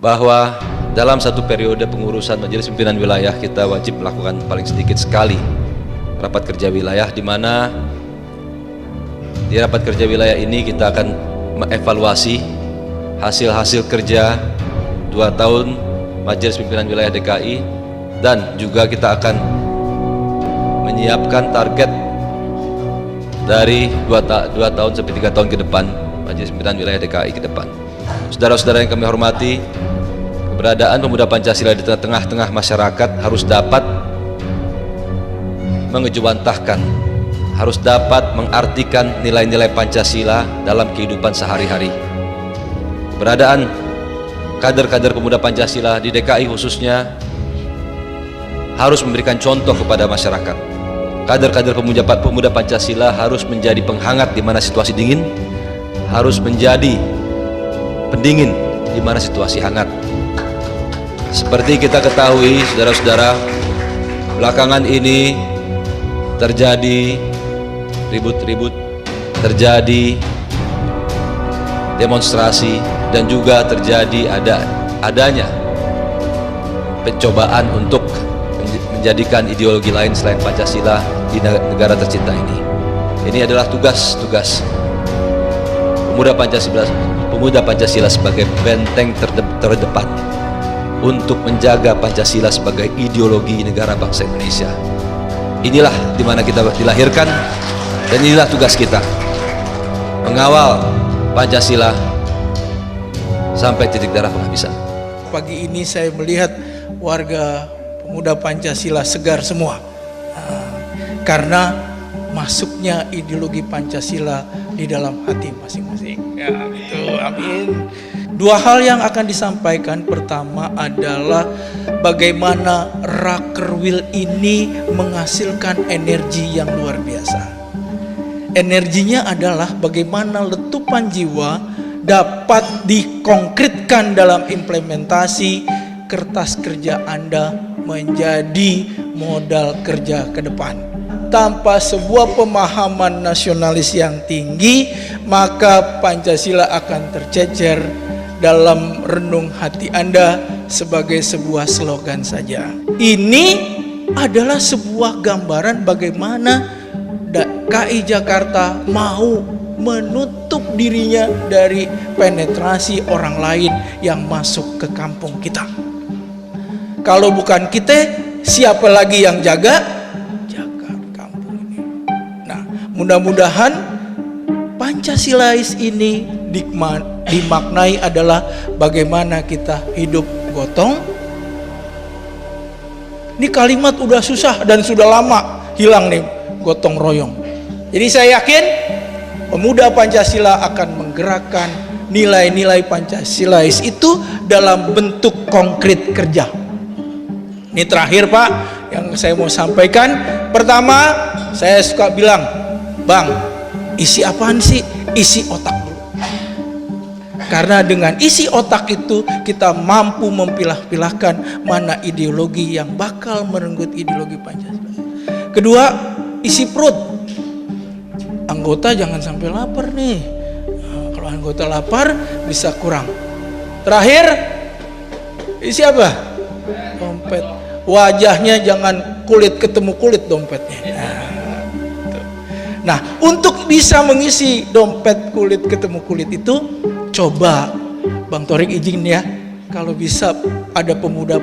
bahwa dalam satu periode pengurusan Majelis Pimpinan Wilayah kita wajib melakukan paling sedikit sekali rapat kerja wilayah, di mana di rapat kerja wilayah ini kita akan mengevaluasi hasil-hasil kerja 2 tahun Majelis Pimpinan Wilayah DKI, dan juga kita akan menyiapkan target dari 2 tahun sampai 3 tahun ke depan Majelis Pimpinan Wilayah DKI ke depan. Saudara-saudara yang kami hormati, keberadaan pemuda Pancasila di tengah-tengah masyarakat harus dapat mengejawantahkan, harus dapat mengartikan nilai-nilai Pancasila dalam kehidupan sehari-hari. Keberadaan kader-kader pemuda Pancasila di DKI khususnya harus memberikan contoh kepada masyarakat. Kader-kader pemuda Pancasila harus menjadi penghangat di mana situasi dingin, harus menjadi pendingin di mana situasi hangat. Seperti kita ketahui, saudara-saudara, belakangan ini terjadi ribut-ribut, terjadi demonstrasi, dan juga terjadi adanya pencobaan untuk menjadikan ideologi lain selain Pancasila di negara tercinta ini. Ini adalah tugas-tugas pemuda Pancasila sebagai benteng terdepan untuk menjaga Pancasila sebagai ideologi negara bangsa Indonesia. Inilah dimana kita dilahirkan, dan inilah tugas kita, mengawal Pancasila sampai titik darah penghabisan. Pagi ini saya melihat warga pemuda Pancasila segar semua, karena masuknya ideologi Pancasila di dalam hati masing-masing. Ya, itu, amin. 2 hal yang akan disampaikan. Pertama adalah bagaimana Rakerwil ini menghasilkan energi yang luar biasa. Energinya adalah bagaimana letupan jiwa dapat dikonkretkan dalam implementasi kertas kerja Anda menjadi modal kerja ke depan. Tanpa sebuah pemahaman nasionalis yang tinggi, maka Pancasila akan tercecer dalam renung hati Anda sebagai sebuah slogan saja. Ini adalah sebuah gambaran bagaimana DKI Jakarta mau menutup dirinya dari penetrasi orang lain yang masuk ke kampung kita. Kalau bukan kita, siapa lagi yang jaga kampung ini? Nah, mudah-mudahan Pancasilais ini dimaknai adalah bagaimana kita hidup gotong. Ini kalimat udah susah dan sudah lama hilang nih, gotong royong. Jadi saya yakin pemuda Pancasila akan menggerakkan nilai-nilai Pancasilais itu dalam bentuk konkret kerja. Ini terakhir Pak yang saya mau sampaikan. Pertama, saya suka bilang, Bang, isi apaan sih? Isi otak dulu. Karena dengan isi otak itu kita mampu memilah-pilahkan mana ideologi yang bakal merenggut ideologi Pancasila. Kedua, isi perut. Anggota jangan sampai lapar nih. Nah, kalau anggota lapar bisa kurang. Terakhir, isi apa? Dompet. Wajahnya jangan kulit ketemu kulit dompetnya. Nah, untuk bisa mengisi dompet kulit ketemu kulit itu, coba Bang Torik izin ya, kalau bisa ada pemuda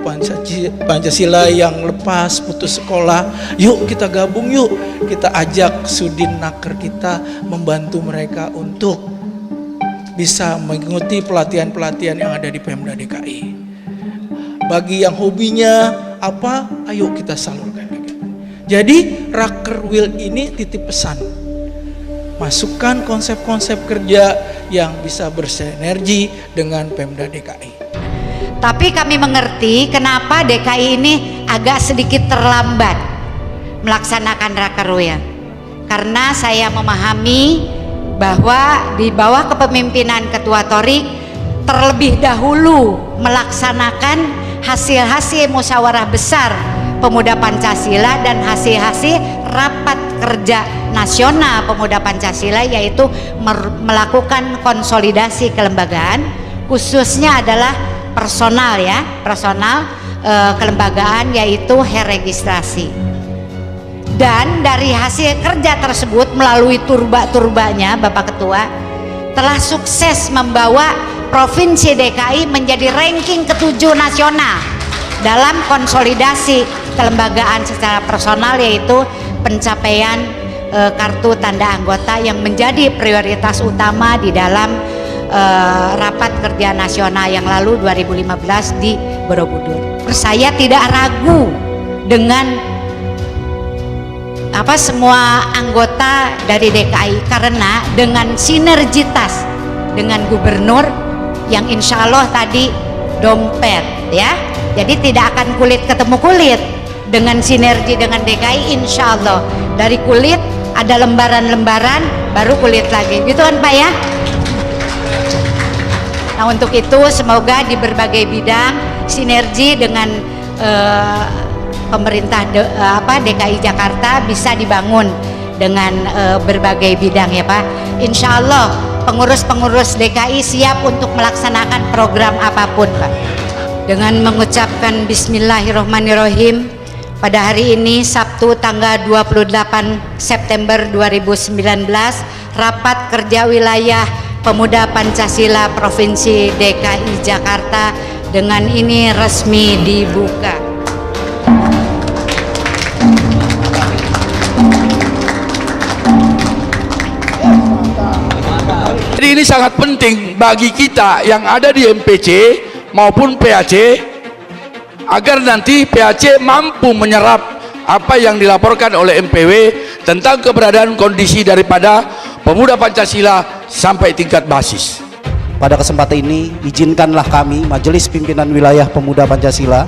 Pancasila yang lepas putus sekolah, yuk kita gabung, yuk kita ajak Sudin Naker kita membantu mereka untuk bisa mengikuti pelatihan-pelatihan yang ada di Pemda DKI. Bagi yang hobinya apa, ayo kita salurkan. Jadi Rakerwil ini titip pesan, masukkan konsep-konsep kerja yang bisa bersinergi dengan Pemda DKI. Tapi kami mengerti kenapa DKI ini agak sedikit terlambat melaksanakan Rakerwil, karena saya memahami bahwa di bawah kepemimpinan Ketua Torik terlebih dahulu melaksanakan hasil-hasil musyawarah besar Pemuda Pancasila dan hasil-hasil rapat kerja nasional Pemuda Pancasila, yaitu melakukan konsolidasi kelembagaan, khususnya adalah personal ya, personal kelembagaan, yaitu registrasi. Dan dari hasil kerja tersebut melalui turba-turbanya Bapak Ketua telah sukses membawa Provinsi DKI menjadi ranking ke-7 nasional dalam konsolidasi kelembagaan secara personal, yaitu pencapaian kartu tanda anggota yang menjadi prioritas utama di dalam rapat kerja nasional yang lalu 2015 di Borobudur. Saya tidak ragu dengan semua anggota dari DKI, karena dengan sinergitas dengan gubernur yang insya Allah tadi dompet ya, jadi tidak akan kulit ketemu kulit. Dengan sinergi dengan DKI insya Allah dari kulit ada lembaran-lembaran baru kulit lagi, gitu kan Pak ya. Nah untuk itu semoga di berbagai bidang sinergi dengan pemerintah DKI Jakarta bisa dibangun dengan berbagai bidang ya Pak. Insya Allah pengurus-pengurus DKI siap untuk melaksanakan program apapun Pak. Dengan mengucapkan Bismillahirrohmanirrohim, pada hari ini Sabtu tanggal 28 September 2019, rapat kerja wilayah Pemuda Pancasila Provinsi DKI Jakarta dengan ini resmi dibuka. Jadi ini sangat penting bagi kita yang ada di MPC maupun PAC, agar nanti PAC mampu menyerap apa yang dilaporkan oleh MPW tentang keberadaan kondisi daripada pemuda Pancasila sampai tingkat basis. Pada kesempatan ini, izinkanlah kami, Majelis Pimpinan Wilayah Pemuda Pancasila,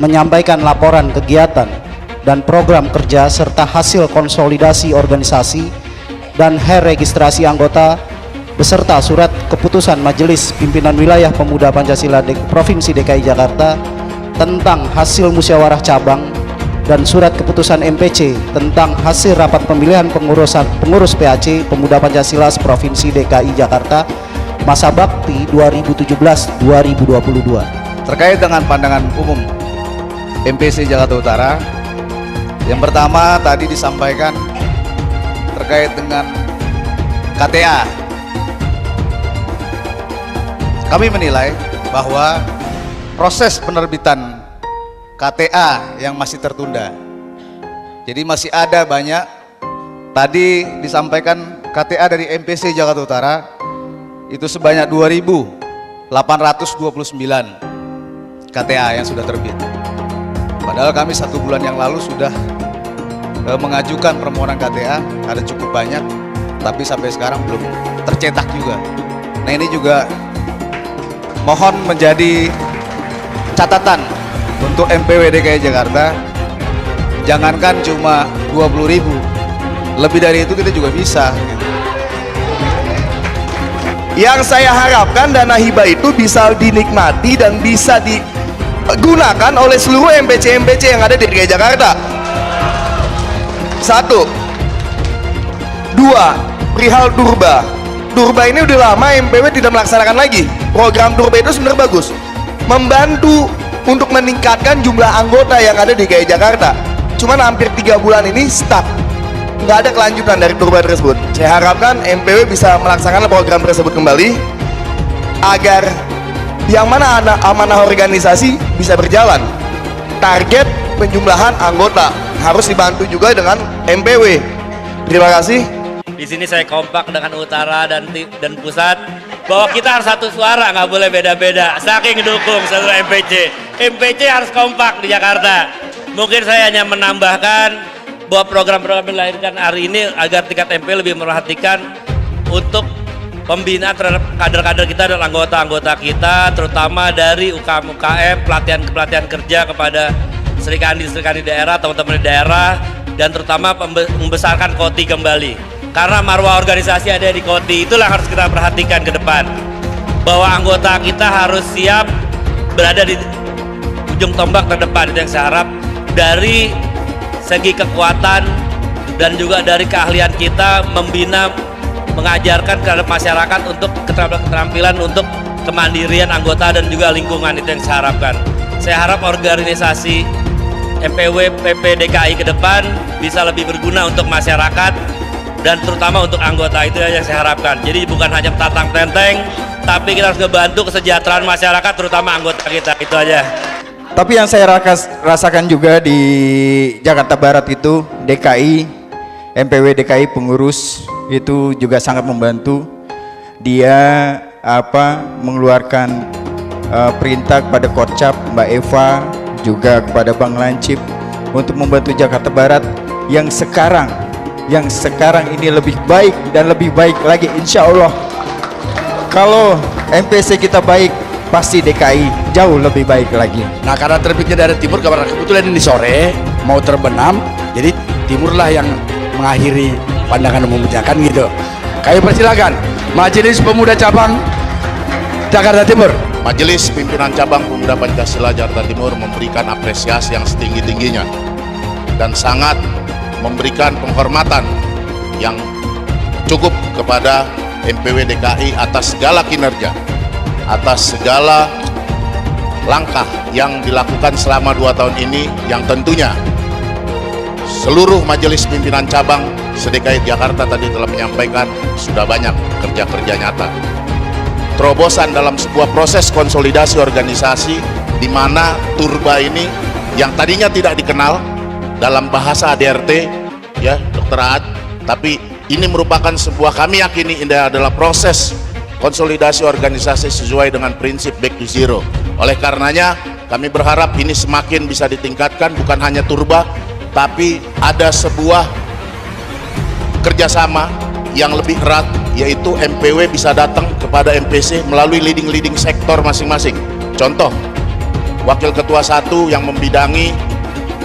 menyampaikan laporan kegiatan dan program kerja serta hasil konsolidasi organisasi dan registrasi anggota beserta surat keputusan Majelis Pimpinan Wilayah Pemuda Pancasila Provinsi DKI Jakarta tentang hasil musyawarah cabang dan surat keputusan MPC tentang hasil rapat pemilihan pengurus PAC Pemuda Pancasila Provinsi DKI Jakarta masa bakti 2017-2022. Terkait dengan pandangan umum MPC Jakarta Utara, yang pertama tadi disampaikan terkait dengan KTA. Kami menilai bahwa proses penerbitan KTA yang masih tertunda, jadi masih ada banyak. Tadi disampaikan KTA dari MPC Jakarta Utara itu sebanyak 2.829 KTA yang sudah terbit. Padahal kami 1 bulan yang lalu sudah mengajukan permohonan KTA, ada cukup banyak, tapi sampai sekarang belum tercetak juga. Nah ini juga mohon menjadi catatan untuk MPW DKI Jakarta, jangankan cuma 20.000, lebih dari itu kita juga bisa. Yang saya harapkan dana hibah itu bisa dinikmati dan bisa digunakan oleh seluruh MPC-MPC yang ada di DKI Jakarta. 1. 2. Perihal Durba. Durba ini udah lama MPW tidak melaksanakan lagi. Program Durba itu sebenarnya bagus, membantu untuk meningkatkan jumlah anggota yang ada di DKI Jakarta. Cuman hampir 3 bulan ini stuck, nggak ada kelanjutan dari Durba tersebut. Saya harapkan MPW bisa melaksanakan program tersebut kembali, agar yang mana amanah organisasi bisa berjalan. Target penjumlahan anggota harus dibantu juga dengan MPW. Terima kasih. Di sini saya kompak dengan utara dan pusat, bahwa kita harus satu suara, nggak boleh beda-beda. Saking dukung seluruh MPC. MPC harus kompak di Jakarta. Mungkin saya hanya menambahkan bahwa program-program yang dilahirkan hari ini agar tingkat MP lebih memperhatikan untuk pembinaan terhadap kader-kader kita dan anggota-anggota kita, terutama dari UKM-UKM, pelatihan kerja kepada serikandi daerah, teman-teman di daerah, dan terutama membesarkan KOTI kembali. Karena marwah organisasi ada di KOTI, itulah harus kita perhatikan ke depan. Bahwa anggota kita harus siap berada di ujung tombak terdepan, itu yang saya harap. Dari segi kekuatan dan juga dari keahlian kita membina, mengajarkan kepada masyarakat untuk keterampilan untuk kemandirian anggota dan juga lingkungan, itu yang saya harapkan. Saya harap organisasi MPW PP DKI ke depan bisa lebih berguna untuk masyarakat dan terutama untuk anggota, itu yang saya harapkan. Jadi bukan hanya tatang tenteng, tapi kita harus ngebantu kesejahteraan masyarakat terutama anggota kita, itu aja. Tapi yang saya rasakan juga di Jakarta Barat itu DKI, MPW DKI pengurus itu juga sangat membantu. Dia mengeluarkan perintah kepada Kocap, Mbak Eva, juga kepada Bang Lancip untuk membantu Jakarta Barat yang sekarang ini lebih baik dan lebih baik lagi, insya Allah. Kalau MPC kita baik, pasti DKI jauh lebih baik lagi. Nah, karena terbitnya dari timur, karena kebetulan ini sore mau terbenam, jadi timurlah yang mengakhiri pandangan umumnya, kan gitu. Kami persilakan Majelis Pemuda Cabang Jakarta Timur. Majelis Pimpinan Cabang Pemuda Pancasila Jakarta Timur memberikan apresiasi yang setinggi-tingginya dan sangat memberikan penghormatan yang cukup kepada MPW DKI atas segala kinerja, atas segala langkah yang dilakukan selama 2 tahun ini, yang tentunya seluruh majelis pimpinan cabang se-DKI Jakarta tadi telah menyampaikan sudah banyak kerja-kerja nyata. Terobosan dalam sebuah proses konsolidasi organisasi di mana Turba ini yang tadinya tidak dikenal dalam bahasa ADRT ya Dr. Aad, tapi ini merupakan sebuah, kami yakini ini adalah proses konsolidasi organisasi sesuai dengan prinsip back to zero. Oleh karenanya kami berharap ini semakin bisa ditingkatkan, bukan hanya Turba tapi ada sebuah kerjasama yang lebih erat, yaitu MPW bisa datang kepada MPC melalui leading sektor masing-masing. Contoh, Wakil Ketua 1 yang membidangi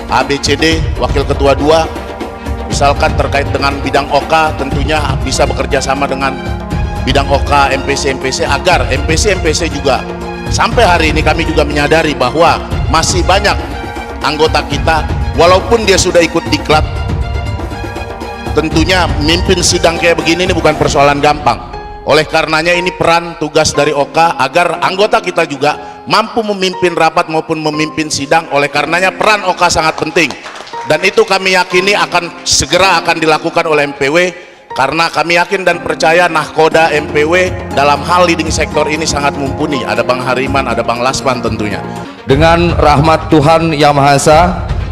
ABCD, Wakil Ketua 2 misalkan terkait dengan bidang OK, tentunya bisa bekerja sama dengan bidang OK, MPC agar MPC juga sampai hari ini kami juga menyadari bahwa masih banyak anggota kita walaupun dia sudah ikut diklat, tentunya mimpin sidang kayak begini ini bukan persoalan gampang. Oleh karenanya ini peran tugas dari OK agar anggota kita juga mampu memimpin rapat maupun memimpin sidang. Oleh karenanya peran OK sangat penting dan itu kami yakini segera akan dilakukan oleh MPW, karena kami yakin dan percaya nahkoda MPW dalam hal leading sektor ini sangat mumpuni. Ada Bang Hariman, ada Bang Lasman tentunya. Dengan rahmat Tuhan Yang Maha Esa,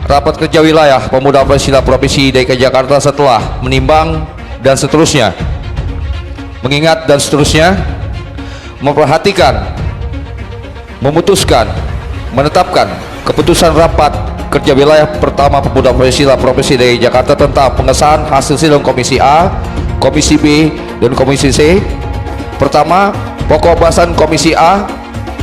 Rapat Kerja Wilayah Pemuda Pancasila Provinsi DKI Jakarta setelah menimbang dan seterusnya, mengingat dan seterusnya, memperhatikan, memutuskan, menetapkan keputusan Rapat Kerja Wilayah Pertama Pemuda Pancasila Provinsi DKI Jakarta tentang pengesahan hasil sidang Komisi A, Komisi B, dan Komisi C. Pertama, pokok bahasan Komisi A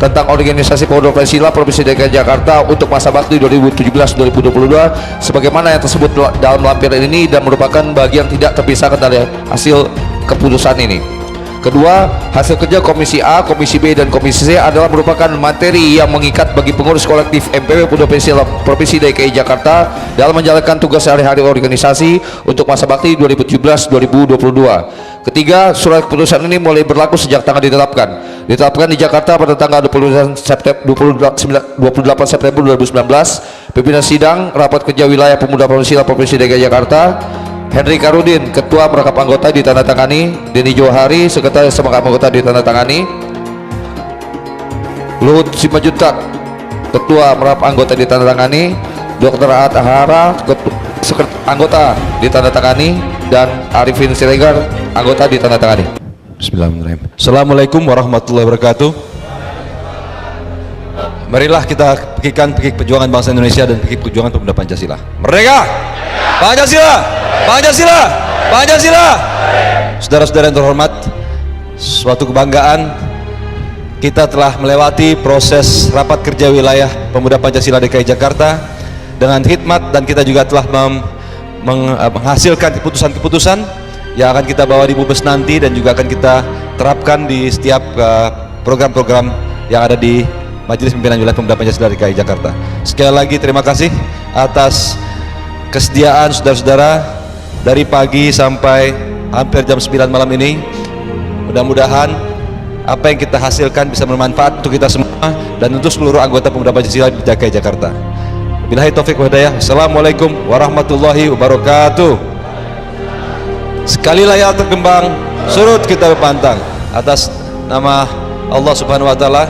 tentang organisasi Pemuda Pancasila Provinsi DKI Jakarta untuk masa bakti 2017-2022 sebagaimana yang tersebut dalam lampiran ini dan merupakan bagian tidak terpisahkan dari hasil keputusan ini. Kedua, hasil kerja Komisi A, Komisi B, dan Komisi C adalah merupakan materi yang mengikat bagi pengurus kolektif MPW Pemuda Pancasila Provinsi DKI Jakarta dalam menjalankan tugas sehari-hari organisasi untuk masa bakti 2017-2022. Ketiga, surat keputusan ini mulai berlaku sejak tanggal ditetapkan di Jakarta pada tanggal 28 September 2019. Pimpinan sidang Rapat Kerja Wilayah Pemuda Pancasila Provinsi DKI Jakarta Henry Karudin, Ketua Merangkap Anggota ditandatangani. Denny Johari, Sekretaris Merangkap Anggota ditandatangani. Luhut Simanjuntak, Ketua Merangkap Anggota ditandatangani. Dr. Aad Ahara, Anggota ditandatangani, dan Arifin Siregar, Anggota ditandatangani. Bismillahirrahmanirrahim. Assalamualaikum warahmatullahi wabarakatuh. Marilah kita pikirkan pikir perjuangan bangsa Indonesia dan pikir perjuangan pemuda Pancasila. Merdeka! Pancasila! Pancasila! Pancasila! Saudara-saudara yang terhormat, suatu kebanggaan kita telah melewati proses Rapat Kerja Wilayah Pemuda Pancasila DKI Jakarta dengan hikmat, dan kita juga telah menghasilkan keputusan-keputusan yang akan kita bawa di Mubes nanti dan juga akan kita terapkan di setiap program-program yang ada di Majelis Pimpinan Wilayah Pemuda Pancasila DKI Jakarta. Sekali lagi terima kasih atas kesediaan saudara-saudara dari pagi sampai hampir jam 9 malam ini. Mudah-mudahan apa yang kita hasilkan bisa bermanfaat untuk kita semua dan untuk seluruh anggota Pemuda Pancasila di DKI Jakarta. Billahi taufik wa hidayah. Assalamualaikum warahmatullahi wabarakatuh. Sekali layar terkembang, surut kita berpantang. Atas nama Allah Subhanahu wa taala,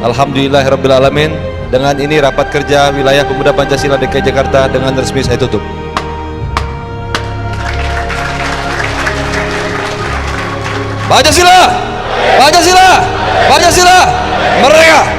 alhamdulillahirabbil alamin. Dengan ini rapat kerja wilayah Pemuda Pancasila DKI Jakarta dengan resmi saya tutup. Pancasila! Pancasila! Pancasila! Merdeka!